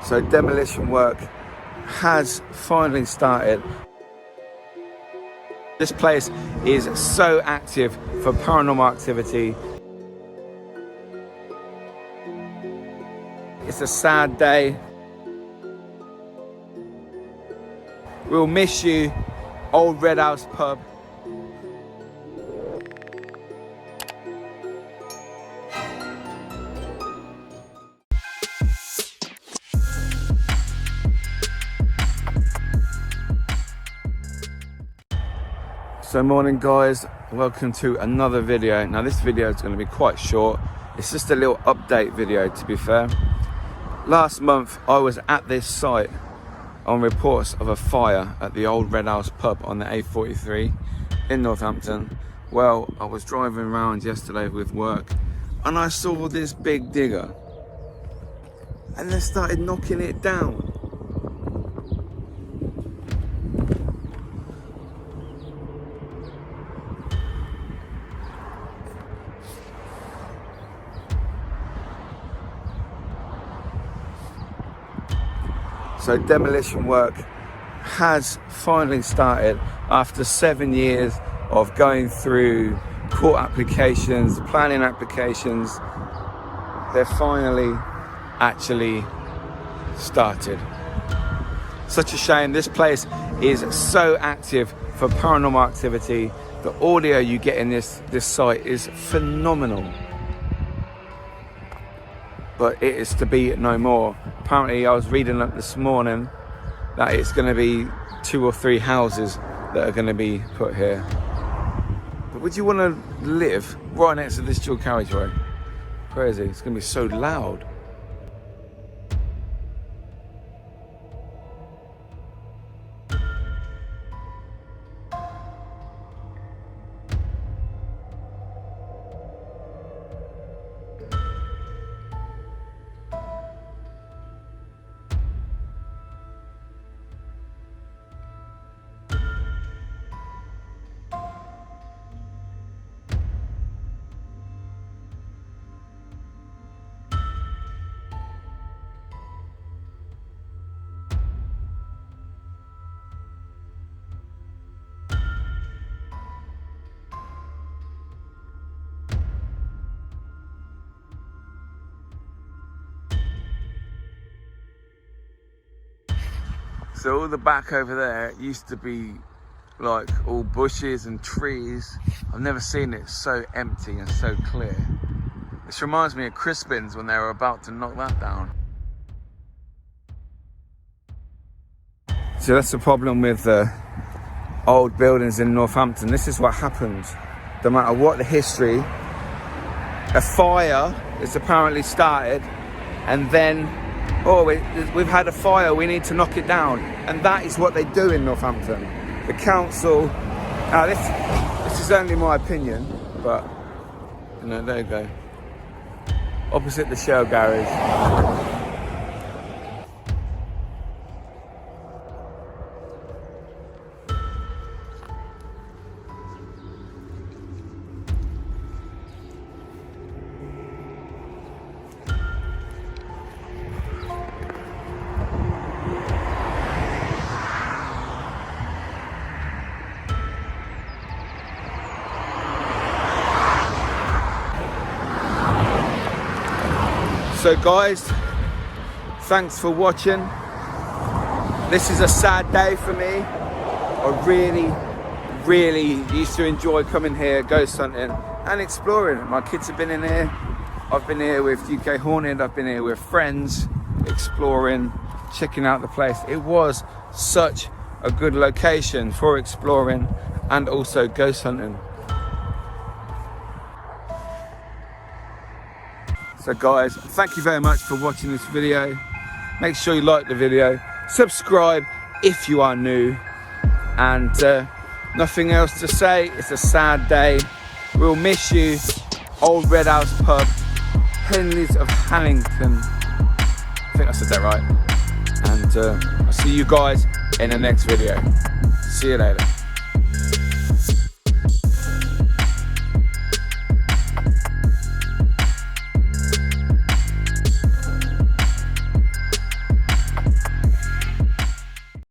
So demolition work has finally started. This place is so active for paranormal activity. It's a sad day. We'll miss you, Old Red House pub. So morning guys, welcome to another video. Now this video is going to be quite short. It's just a little update video, to be fair. Last month I was at this site on reports of a fire at the Old Red House pub on the A43 in Northampton. Well, I was driving around yesterday with work and I saw this big digger and they started knocking it down. So demolition work has finally started after 7 years of going through court applications, planning applications. They're finally actually started. Such a shame. This place is so active for paranormal activity. The audio you get in this site is phenomenal. But it is to be no more. Apparently I was reading up this morning that it's going to be 2 or 3 houses that are going to be put here. But would you want to live right next to this dual carriageway? Crazy, it's going to be so loud. So all the back over there used to be like all bushes and trees. I've never seen it so empty and so clear. This reminds me of Crispin's when they were about to knock that down. So that's the problem with old buildings in Northampton. This is what happens. No matter what the history, a fire is apparently started and then we've had a fire, we need to knock it down. And that is what they do in Northampton. The council, now this is only my opinion, but you know, there you go. Opposite the Shell garage. So guys, thanks for watching. This is a sad day for me. I really used to enjoy coming here, ghost hunting and exploring. My kids have been in here. I've been here with UK Haunted. I've been here with friends, exploring, checking out the place. It was such a good location for exploring and also ghost hunting. So guys, thank you very much for watching this video. Make sure you like the video, subscribe if you are new, and nothing else to say. It's a sad day. We'll miss you, Old Red House pub, Henleys of Hannington. I think I said that right. And I'll see you guys in the next video. See you later.